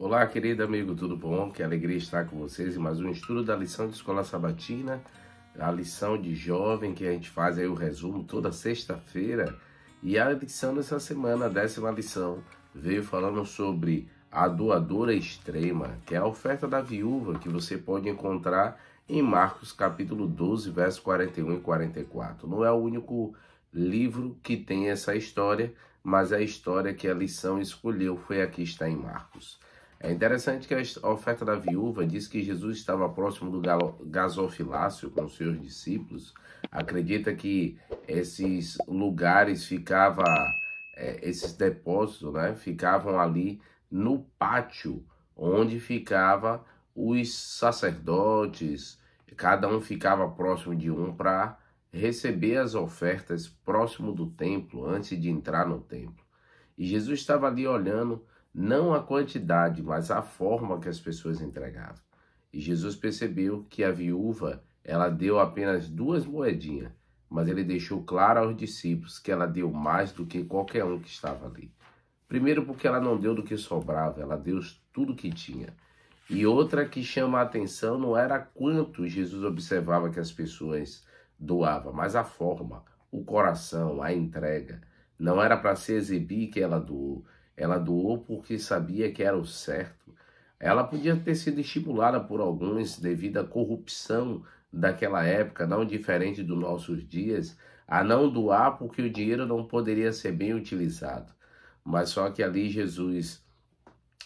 Olá, querido amigo, tudo bom? Que alegria estar com vocês em mais um estudo da lição de Escola Sabatina, a lição de jovem que a gente faz aí o resumo toda sexta-feira. E a lição dessa semana, a 10ª lição, veio falando sobre a doadora extrema, que é a oferta da viúva, que você pode encontrar em Marcos capítulo 12, versos 41 e 44. Não é o único livro que tem essa história, mas a história que a lição escolheu foi a que está em Marcos. É interessante que a oferta da viúva diz que Jesus estava próximo do gasofilácio com seus discípulos. Acredita que esses lugares ficavam, esses depósitos, né, ficavam ali no pátio, onde ficavam os sacerdotes. Cada um ficava próximo de um para receber as ofertas próximo do templo, antes de entrar no templo. E Jesus estava ali olhando não a quantidade, mas a forma que as pessoas entregavam. E Jesus percebeu que a viúva, ela deu apenas 2 moedinhas, mas ele deixou claro aos discípulos que ela deu mais do que qualquer um que estava ali. Primeiro porque ela não deu do que sobrava, ela deu tudo que tinha. E outra que chama a atenção não era quanto Jesus observava que as pessoas doavam, mas a forma, o coração, a entrega. Não era para se exibir que ela doou. Ela doou porque sabia que era o certo. Ela podia ter sido estimulada por alguns devido à corrupção daquela época, não diferente dos nossos dias, a não doar porque o dinheiro não poderia ser bem utilizado. Mas só que ali Jesus,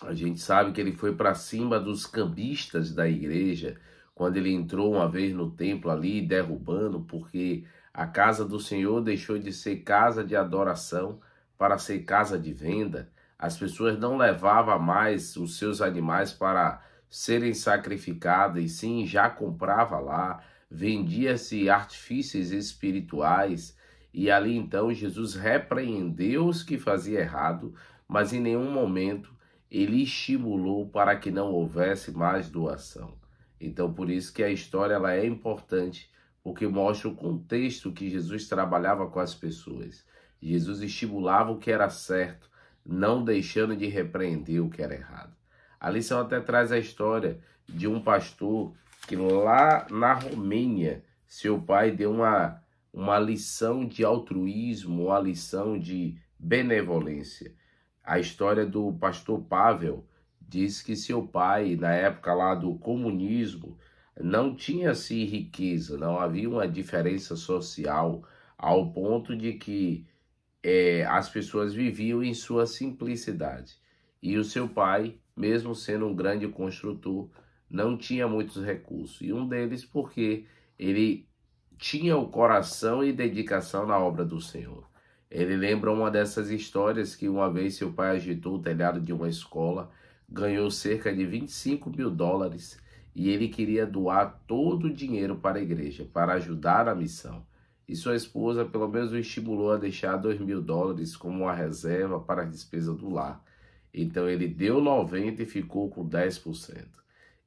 a gente sabe que ele foi para cima dos cambistas da igreja, quando ele entrou uma vez no templo ali, derrubando, porque a casa do Senhor deixou de ser casa de adoração para ser casa de venda. As pessoas não levavam mais os seus animais para serem sacrificados, e sim já comprava lá, vendia-se artifícios espirituais, e ali então Jesus repreendeu os que faziam errado, mas em nenhum momento ele estimulou para que não houvesse mais doação. Então por isso que a história ela é importante, porque mostra o contexto que Jesus trabalhava com as pessoas. Jesus estimulava o que era certo, não deixando de repreender o que era errado. A lição até traz a história de um pastor que lá na Romênia, seu pai deu uma lição de altruísmo, uma lição de benevolência. A história do pastor Pavel diz que seu pai, na época lá do comunismo, não tinha-se riqueza, não havia uma diferença social ao ponto de que as pessoas viviam em sua simplicidade. E o seu pai, mesmo sendo um grande construtor, não tinha muitos recursos. E um deles porque ele tinha o coração e dedicação na obra do Senhor. Ele lembra uma dessas histórias que uma vez seu pai agitou o telhado de uma escola, ganhou cerca de $25.000 e ele queria doar todo o dinheiro para a igreja, para ajudar a missão. E sua esposa pelo menos o estimulou a deixar $2.000 como uma reserva para a despesa do lar. Então ele deu 90 e ficou com 10%.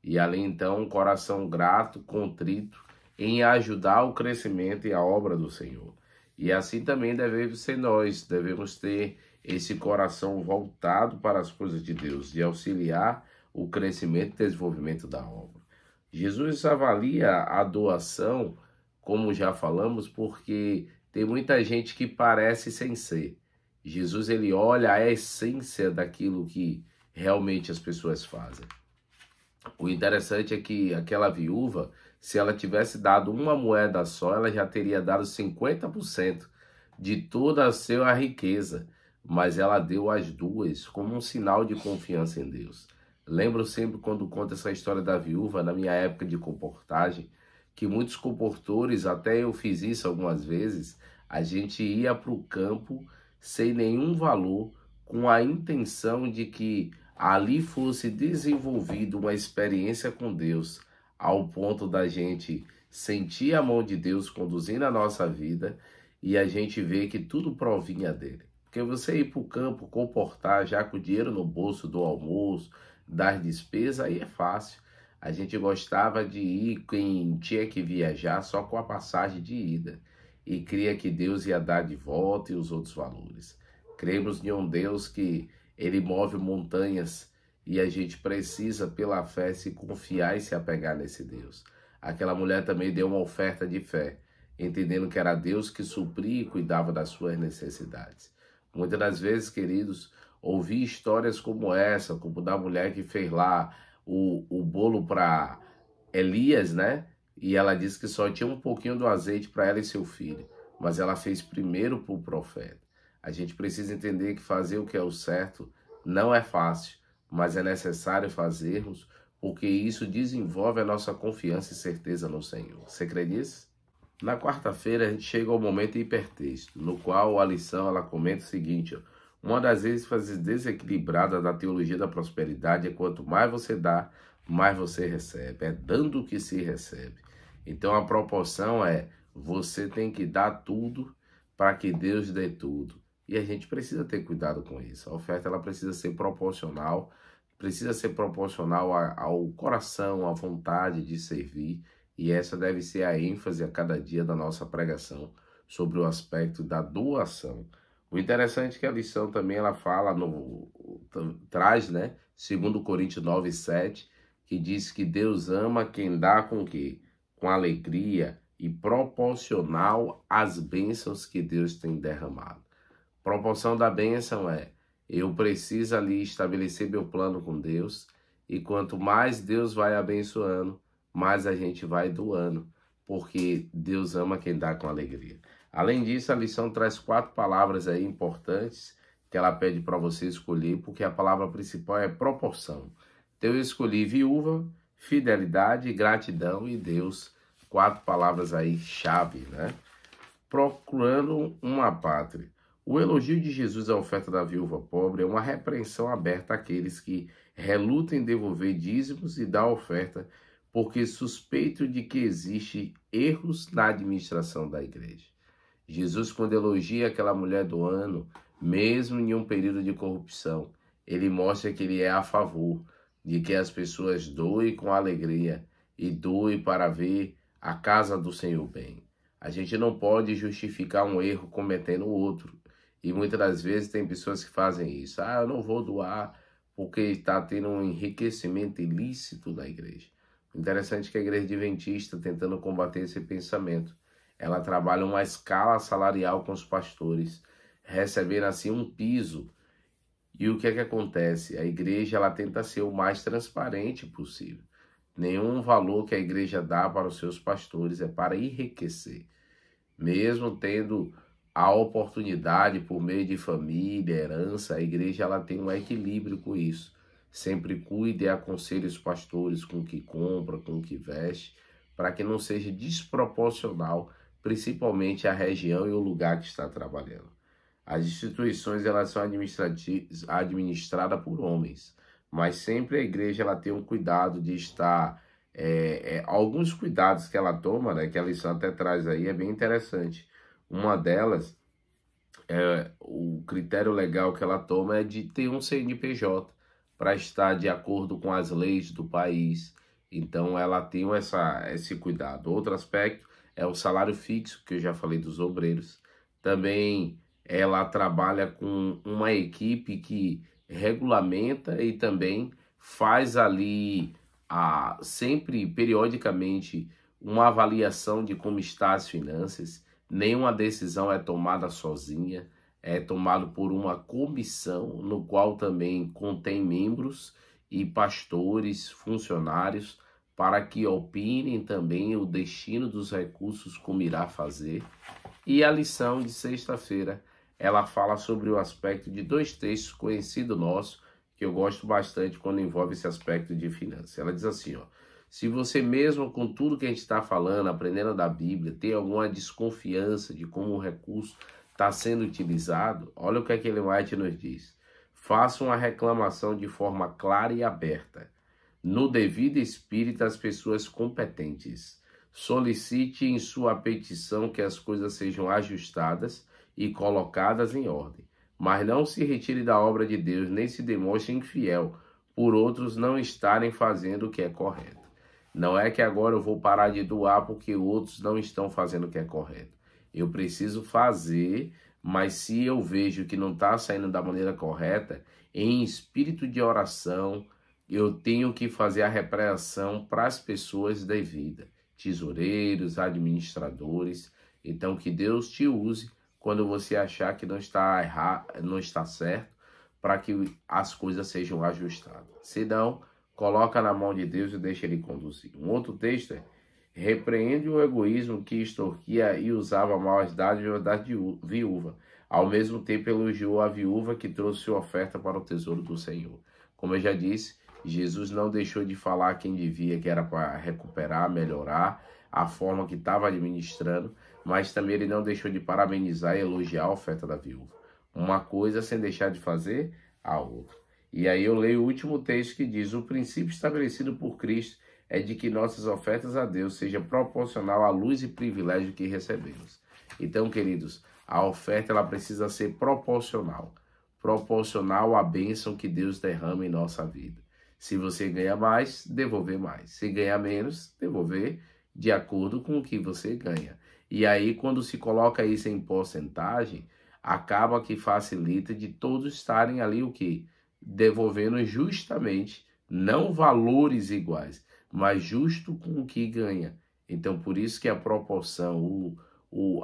E ali então um coração grato, contrito, em ajudar o crescimento e a obra do Senhor. E assim também devemos ser nós, devemos ter esse coração voltado para as coisas de Deus, de auxiliar o crescimento e desenvolvimento da obra. Jesus avalia a doação, como já falamos, porque tem muita gente que parece sem ser. Jesus ele olha a essência daquilo que realmente as pessoas fazem. O interessante é que aquela viúva, se ela tivesse dado uma moeda só, ela já teria dado 50% de toda a sua riqueza, mas ela deu as duas como um sinal de confiança em Deus. Lembro sempre quando conto essa história da viúva, na minha época de comportagem, que muitos comportores, até eu fiz isso algumas vezes, a gente ia para o campo sem nenhum valor, com a intenção de que ali fosse desenvolvida uma experiência com Deus, ao ponto da gente sentir a mão de Deus conduzindo a nossa vida e a gente ver que tudo provinha dele. Porque você ir para o campo, comportar já com o dinheiro no bolso do almoço, das despesas, aí é fácil. A gente gostava de ir, quem tinha que viajar, só com a passagem de ida. E cria que Deus ia dar de volta e os outros valores. Cremos em um Deus que ele move montanhas E a gente precisa, pela fé, se confiar e se apegar nesse Deus. Aquela mulher também deu uma oferta de fé, entendendo que era Deus que supria e cuidava das suas necessidades. Muitas das vezes, queridos, ouvir histórias como essa, como da mulher que fez lá o bolo para Elias, né? E ela disse que só tinha um pouquinho do azeite para ela e seu filho, mas ela fez primeiro para o profeta. A gente precisa entender que fazer o que é o certo não é fácil, mas é necessário fazermos, porque isso desenvolve a nossa confiança e certeza no Senhor. Você crê nisso? Na quarta-feira a gente chega ao momento hipertexto, no qual a lição ela comenta o seguinte: ó, uma das ênfases desequilibradas da teologia da prosperidade é quanto mais você dá, mais você recebe. É dando que se recebe. Então a proporção é: você tem que dar tudo para que Deus dê tudo. E a gente precisa ter cuidado com isso. A oferta ela precisa ser proporcional ao coração, à vontade de servir. E essa deve ser a ênfase a cada dia da nossa pregação sobre o aspecto da doação. O interessante é que a lição também ela fala, traz, né, 2 Coríntios 9:7, que diz que Deus ama quem dá com quê? Com alegria e proporcional às bênçãos que Deus tem derramado. Proporção da bênção é: eu preciso ali estabelecer meu plano com Deus, e quanto mais Deus vai abençoando, mais a gente vai doando, porque Deus ama quem dá com alegria. Além disso, a lição traz 4 palavras aí importantes que ela pede para você escolher, porque a palavra principal é proporção. Então eu escolhi viúva, fidelidade, gratidão e Deus. 4 palavras aí chave, né? Procurando uma pátria. O elogio de Jesus à oferta da viúva pobre é uma repreensão aberta àqueles que relutam em devolver dízimos e dar oferta, porque suspeito de que existem erros na administração da igreja. Jesus, quando elogia aquela mulher do ano, mesmo em um período de corrupção, ele mostra que ele é a favor de que as pessoas doem com alegria e doem para ver a casa do Senhor bem. A gente não pode justificar um erro cometendo outro. E muitas das vezes tem pessoas que fazem isso. Eu não vou doar porque está tendo um enriquecimento ilícito na igreja. Interessante que a igreja adventista, tentando combater esse pensamento, ela trabalha uma escala salarial com os pastores, recebendo assim um piso. E o que é que acontece? A igreja ela tenta ser o mais transparente possível. Nenhum valor que a igreja dá para os seus pastores é para enriquecer. Mesmo tendo a oportunidade por meio de família, herança, a igreja ela tem um equilíbrio com isso. Sempre cuide e aconselhe os pastores com o que compra, com o que veste, para que não seja desproporcional, principalmente a região e o lugar que está trabalhando. As instituições elas são administradas por homens, mas sempre a igreja ela tem um cuidado de estar... alguns cuidados que ela toma, né, que a lição até traz aí, é bem interessante. Uma delas, o critério legal que ela toma é de ter um CNPJ para estar de acordo com as leis do país. Então ela tem esse cuidado. Outro aspecto é o salário fixo, que eu já falei dos obreiros. Também ela trabalha com uma equipe que regulamenta e também faz ali sempre, periodicamente, uma avaliação de como está as finanças. Nenhuma decisão é tomada sozinha, é tomado por uma comissão, no qual também contém membros e pastores, funcionários, para que opinem também o destino dos recursos, como irá fazer. E a lição de sexta-feira, ela fala sobre o aspecto de 2 textos conhecidos nossos, que eu gosto bastante quando envolve esse aspecto de finanças. Ela diz assim, ó: se você mesmo, com tudo que a gente está falando, aprendendo da Bíblia, tem alguma desconfiança de como o recurso está sendo utilizado, olha o que é que Ellen White nos diz. Faça uma reclamação de forma clara e aberta, no devido espírito às pessoas competentes. Solicite em sua petição que as coisas sejam ajustadas e colocadas em ordem. Mas não se retire da obra de Deus, nem se demonstre infiel, por outros não estarem fazendo o que é correto. Não é que agora eu vou parar de doar porque outros não estão fazendo o que é correto. Eu preciso fazer, mas se eu vejo que não está saindo da maneira correta, em espírito de oração, eu tenho que fazer a repreensão para as pessoas devidas, tesoureiros, administradores. Então, que Deus te use quando você achar que não está errado, não está certo, para que as coisas sejam ajustadas. Se não, coloca na mão de Deus e deixa Ele conduzir. Um outro texto é: repreende o egoísmo que extorquia e usava mal as dádivas da viúva. Ao mesmo tempo elogiou a viúva que trouxe sua oferta para o tesouro do Senhor. Como eu já disse, Jesus não deixou de falar quem devia, que era para recuperar, melhorar a forma que estava administrando, mas também ele não deixou de parabenizar e elogiar a oferta da viúva. Uma coisa sem deixar de fazer a outra. E aí eu leio o último texto que diz: o princípio estabelecido por Cristo é de que nossas ofertas a Deus sejam proporcional à luz e privilégio que recebemos. Então, queridos, a oferta ela precisa ser proporcional à bênção que Deus derrama em nossa vida. Se você ganha mais, devolver mais. Se ganhar menos, devolver de acordo com o que você ganha. E aí, quando se coloca isso em porcentagem, acaba que facilita de todos estarem ali o quê? Devolvendo justamente, não valores iguais, mas justo com o que ganha. Então, por isso que a proporção,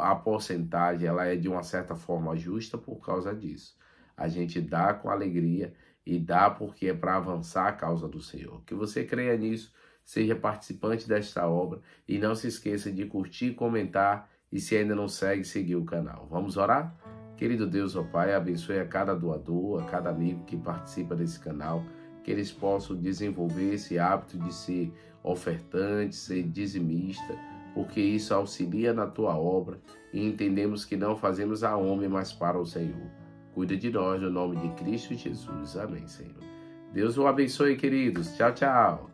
a porcentagem, ela é de uma certa forma justa por causa disso. A gente dá com alegria e dá porque é para avançar a causa do Senhor. Que você creia nisso, seja participante desta obra e não se esqueça de curtir, comentar e, se ainda não segue, seguir o canal. Vamos orar? Querido Deus, ó Pai, abençoe a cada doador, a cada amigo que participa desse canal, que eles possam desenvolver esse hábito de ser ofertante, ser dizimista, porque isso auxilia na Tua obra e entendemos que não fazemos a homem, mas para o Senhor. Cuida de nós, no nome de Cristo Jesus. Amém, Senhor. Deus o abençoe, queridos. Tchau, tchau.